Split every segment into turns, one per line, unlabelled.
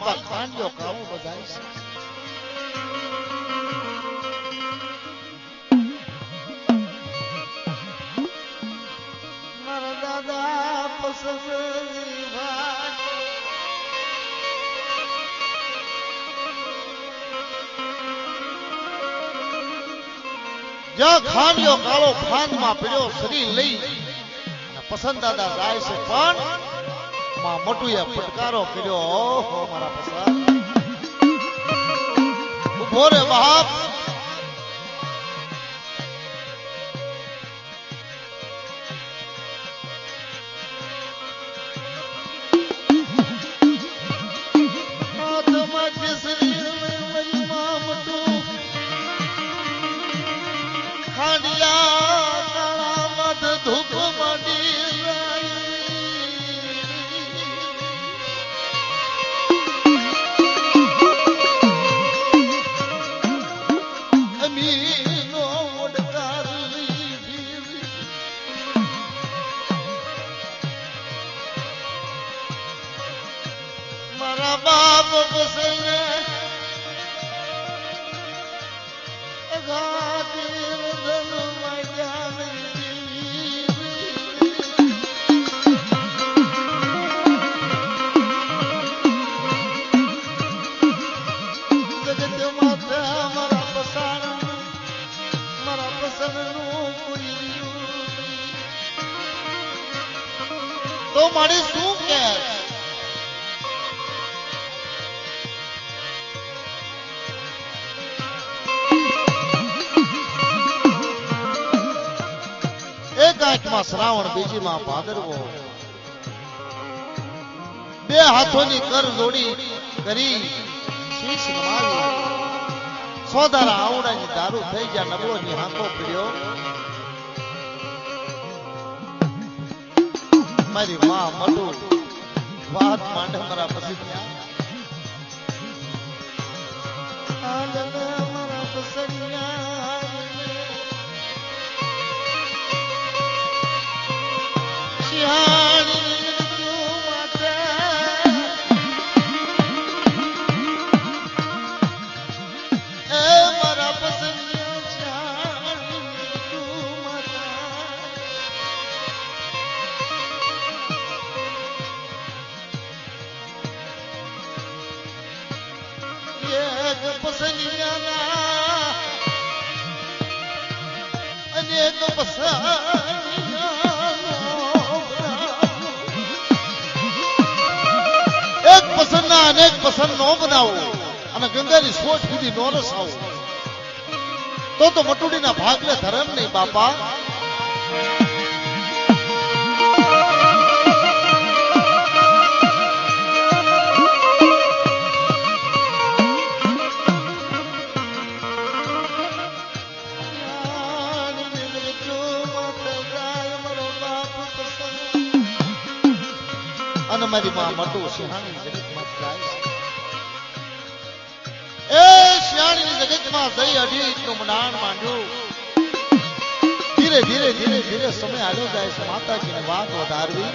માલપા ખાંડ્યો કાળો બધાય છે. મારા દાદા પસંદ જ્યાં ખાંડ્યો કાળો ફાંદમાં પડ્યો શરીર લઈ પસંદ દાદા જાય છે પણ માં મોટુએ ફટકારો કર્યો. ઓહો મારા પસંદ ઉભો રે બાપ. મારા બાપ પસંદ તો મારી શું કે એક આંખમાં શ્રાવણ બીજીમાં ભાદરવો બે હાથોની કર જોડી કરી શીશ નમાવી સોદારા આવડાની દારૂ થઈ ગયા નબળો ની હાંકો પડ્યો. મારી માં મટુ વાત માંડે મારા પછી મારા પસંદિયા શિહાણી એક પસંદ ના અનેક પસંદ નો બનાવો અને ગંગાની સોચ સુધી નો રસાવો તો મટુડીના ભાગને ધર્મ નહીં બાપા. અને મારી માં મટુ શિયાળની જગતમાં જાય એ શિયાળની જગતમાં જઈ અઢી નું મંડાણ માંડ્યું. ધીરે ધીરે ધીરે ધીરે સમય આવ્યો જાય છે માતાજીની વાત વધારવી.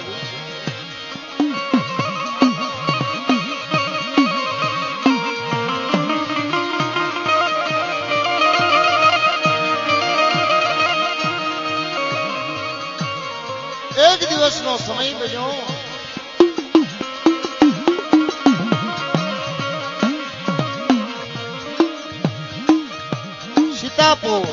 એક દિવસનો સમય બન્યો. સીતાપુર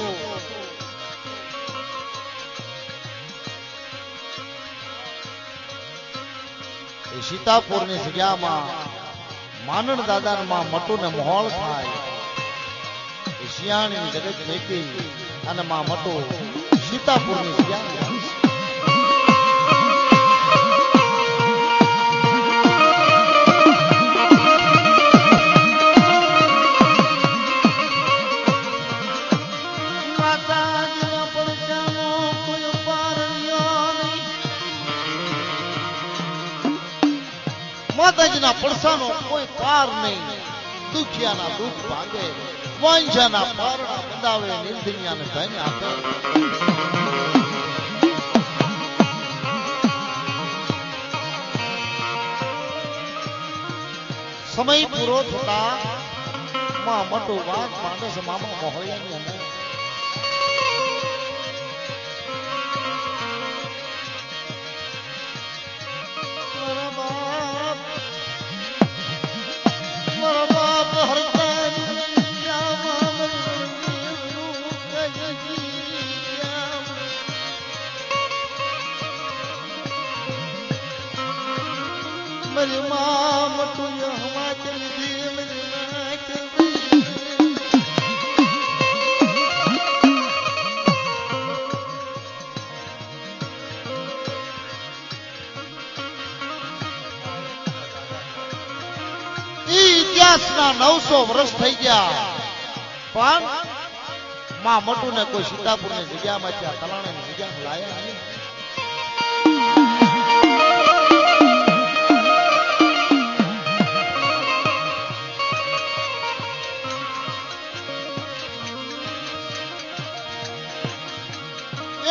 સીતાપુરની જગ્યામાં માનણ દાદા માં મટુને મોહળ થાય. શિયાળની જગત મેકી અને માં મટુ સીતાપુરની જગ્યા માતાજીના પડસાનો કોઈ પાર નહીં. દુખિયાના દુઃખ ભાગે, વાંઝાના પારણા બંધાવે, નિર્ધનિયાને ધન આપે. સમય પૂરો થતા માં મોટો વાત માનસ મામા મોહળિયાની અંદર मेरी माँ मटू हवा चल दी मेरी माँ चल दी ઇતિહાસના 900 વર્ષ થઈ ગયા પણ માં મટુ ને કોઈ સીતાપુરની જગ્યામાં ત્યાં તલાણાની જગ્યામાં લાયા નહીં.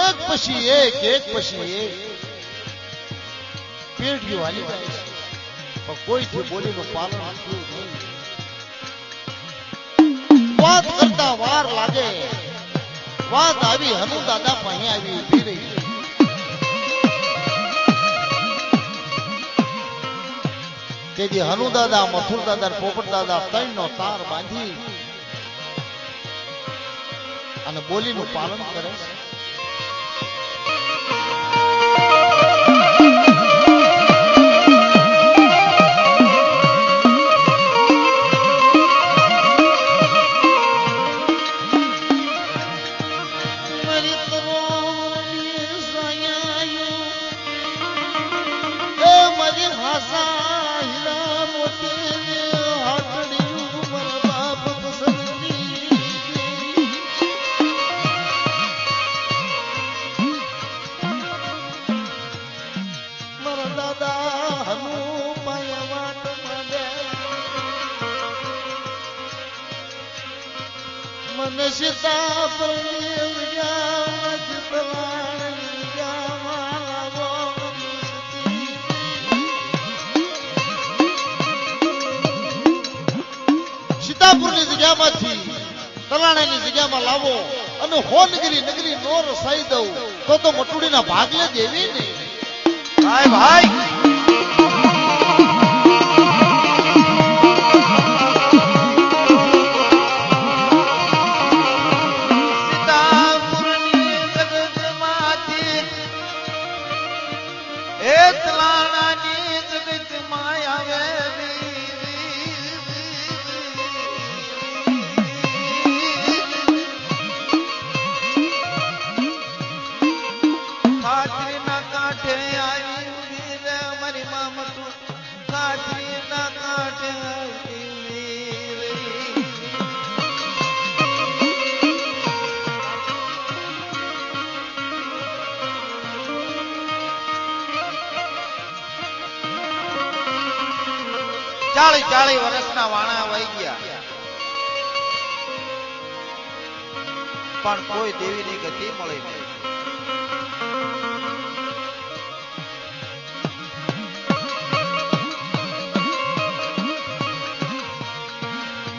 એક પછી એક પેઢીઓ હાલી જાય છે પણ કોઈથી બોલીનું પાલન થયું નહીં. વાત કરતા વાર લાગે. વાત આવી હનુ દાદા પાસે આવી ઉભી રહી. તેથી હનુ દાદા, મથુર દાદા, પોપટ દાદા ત્રણનો તાર બાંધી અને બોલીનું પાલન કરે છે. मन સીતાપુરની જગ્યામાં તલાણાની જગ્યામાં લાવો સીતાપુરની જગ્યામાંથી તલાણાની જગ્યામાં લાવો અને હોનગીરી નગરી નો રસાઈ દઉં તો મટુડીના ભાગલે દેવી ને. ભાઈ ભાઈ ચાળી વર્ષના વાણા વહી ગયા પણ કોઈ દેવીની ગતિ મળી નહીં.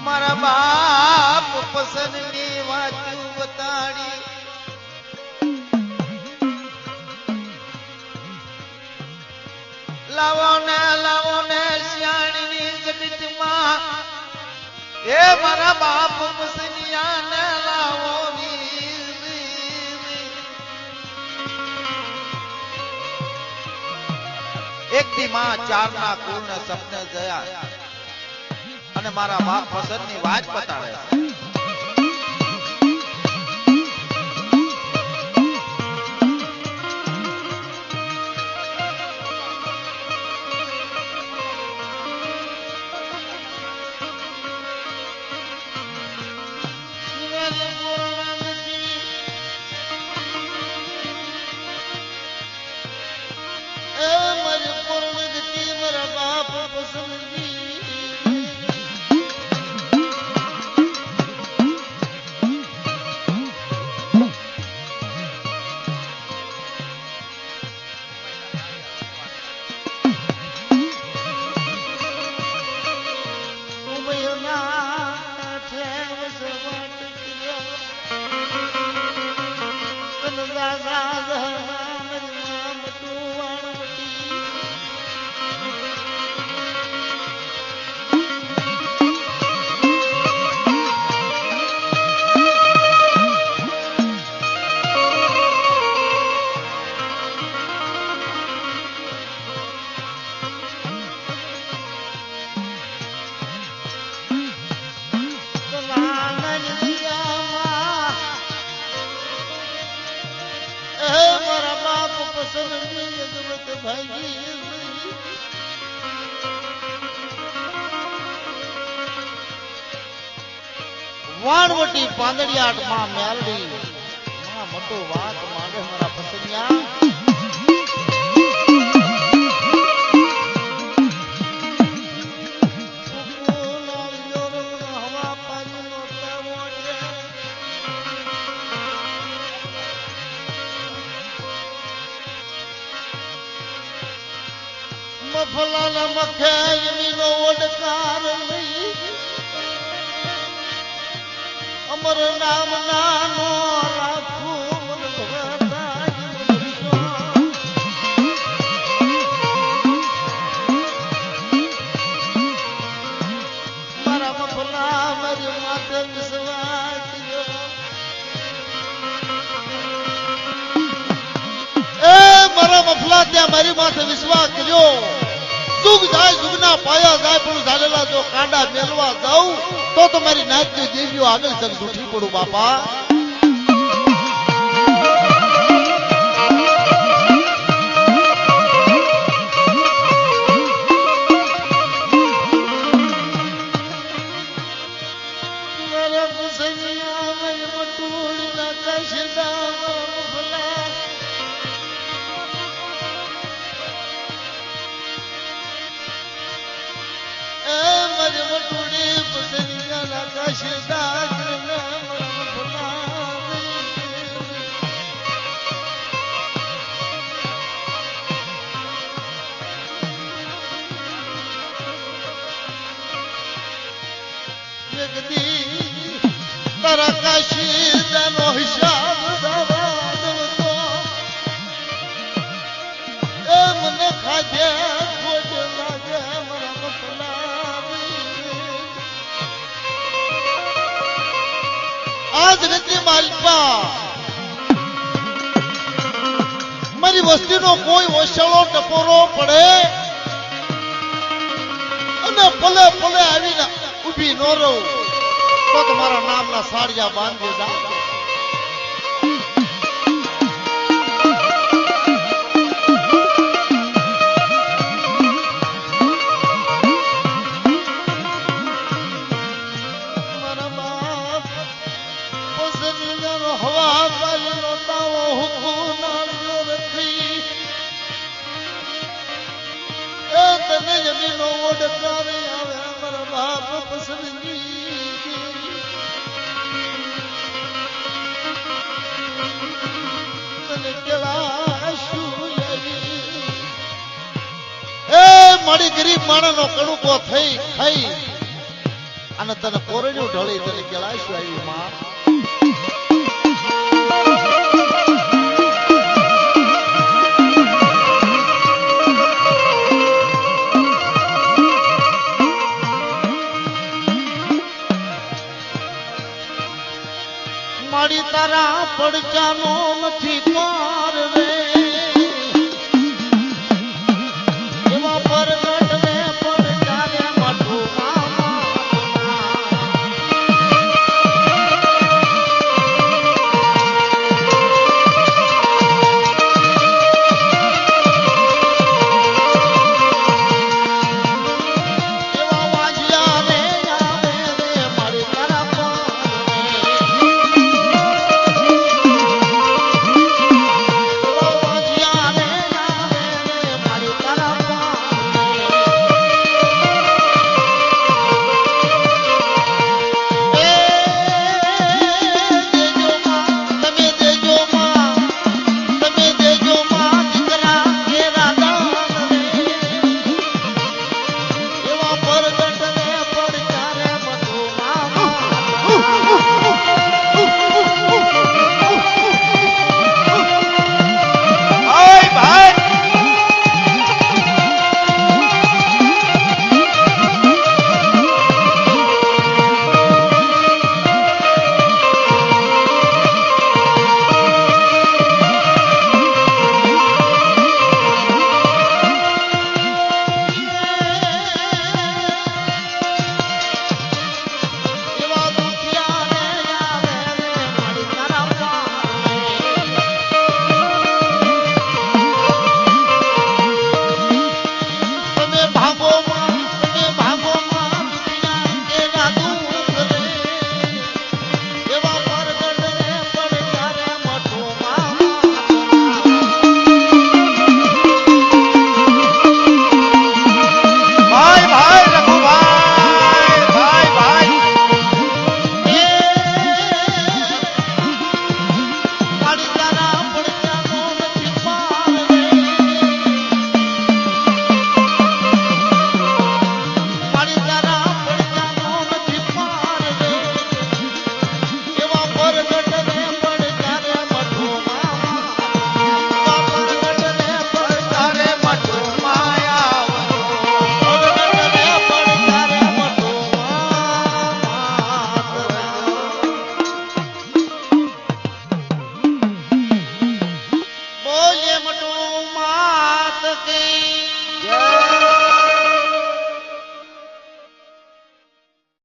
મારા બાપ પસંદની વાતું બતાડી લાવો ને શિયાળીની જગતમાં એ મારા બાપ પસંદિયાને લાવો. એક દી માં ચારના કુળને સપને જયા અને મારા બાપ પસંદની વાત બતાડે. પસંદ જગત ભાગી વાણવટી પાંદડિયાટ માં મેલડી માં મોટો વાત માંગે મારા પસંદિયા મફલાના મખે મીનો ઓડકાર લઈ અમર નામ નાનો રાખું મન મારા મફલા મારી માથે વિશ્વાસ મારા મફલા ત્યાં મારી માથે વિશ્વાસ કર્યો સુખ જાય સુખના પાયા જાય પણ ઝાલેલા જો કાંડા મેલવા જાઉં તો તમારી નાચની દેવીઓ આગળ જગ જૂઠી પડું બાપા તારા કાશીદાનો હિસાબ દવા દો એ મને ખાજે ખોટ લાગે મારા મફલા આજ નથી માલપા મારી વસ્તીનો કોઈ ઓછળો ટપોરો પડે અને ભલે ભલે આવીને ઊભી ન રહું તો તમારા નામના સાડિયા બાંધે જા મારા બાપ પસંદનો હવા પાલીનો તાવો હુકુ નાળિયો રખી એ તને જમીનો ઓડકારે આવે મારા બાપ પસંદની મારી ગરીબ માણસનો કણુકો થઈ ખાઈ અને તને કોરડ્યું ઢળી તને કેળાશું આવી માં મારી તારા પડચાનો નથી પાર રે